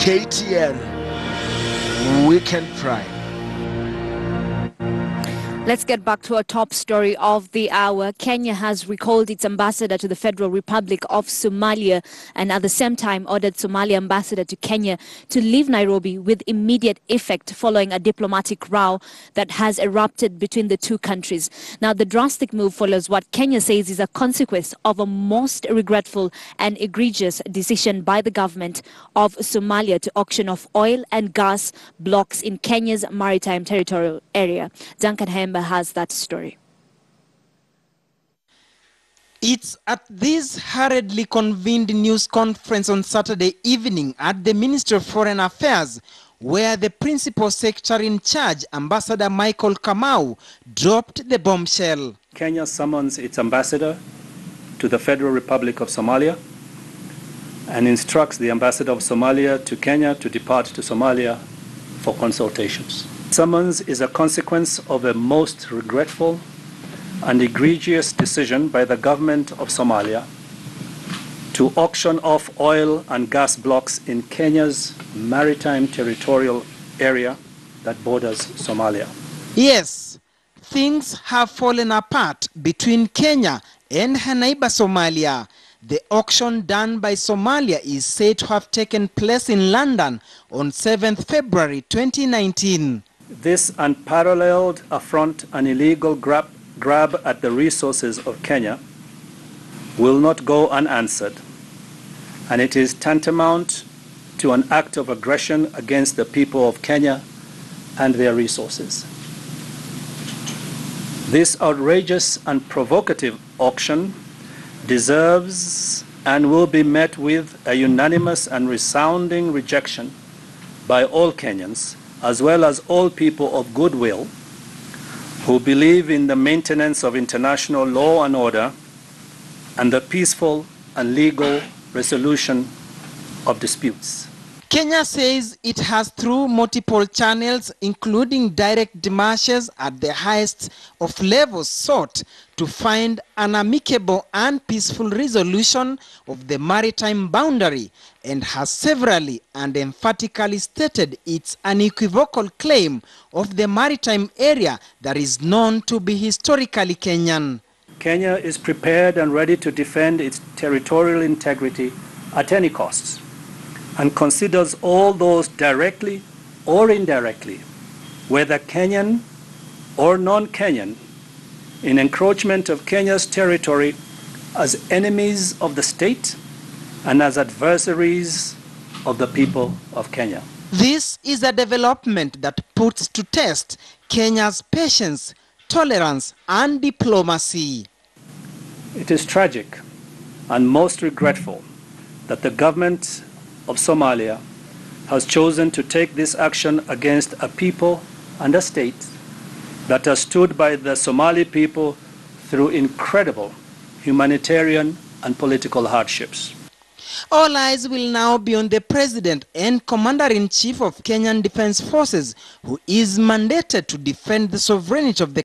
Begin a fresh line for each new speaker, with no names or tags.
KTN Weekend Prime.
Let's get back to our top story of the hour. Kenya has recalled its ambassador to the Federal Republic of Somalia and at the same time ordered Somali Ambassador to Kenya to leave Nairobi with immediate effect following a diplomatic row that has erupted between the two countries. Now, the drastic move follows what Kenya says is a consequence of a most regretful and egregious decision by the government of Somalia to auction off oil and gas blocks in Kenya's maritime territorial area. Duncan Hemba has that story.
It's at this hurriedly convened news conference on Saturday evening at the Ministry of Foreign Affairs where the principal secretary in charge, Ambassador Michael Kamau, dropped the bombshell.
Kenya summons its ambassador to the Federal Republic of Somalia and instructs the ambassador of Somalia to Kenya to depart to Somalia for consultations. Summons is a consequence of a most regretful and egregious decision by the government of Somalia to auction off oil and gas blocks in Kenya's maritime territorial area that borders Somalia.
Yes, things have fallen apart between Kenya and her neighbor Somalia. The auction done by Somalia is said to have taken place in London on 7th February 2019.
This unparalleled affront and illegal grab at the resources of Kenya will not go unanswered, and it is tantamount to an act of aggression against the people of Kenya and their resources. This outrageous and provocative auction deserves and will be met with a unanimous and resounding rejection by all Kenyans, as well as all people of goodwill who believe in the maintenance of international law and order and the peaceful and legal resolution of disputes.
Kenya says it has, through multiple channels, including direct demarches at the highest of levels, sought to find an amicable and peaceful resolution of the maritime boundary and has severally and emphatically stated its unequivocal claim of the maritime area that is known to be historically Kenyan.
Kenya is prepared and ready to defend its territorial integrity at any cost, and considers all those directly or indirectly, whether Kenyan or non-Kenyan, in encroachment of Kenya's territory as enemies of the state and as adversaries of the people of Kenya.
This is a development that puts to test Kenya's patience, tolerance, and diplomacy.
It is tragic and most regretful that the government of Somalia has chosen to take this action against a people and a state that has stood by the Somali people through incredible humanitarian and political hardships.
All eyes will now be on the President and Commander-in-Chief of Kenyan Defense Forces, who is mandated to defend the sovereignty of the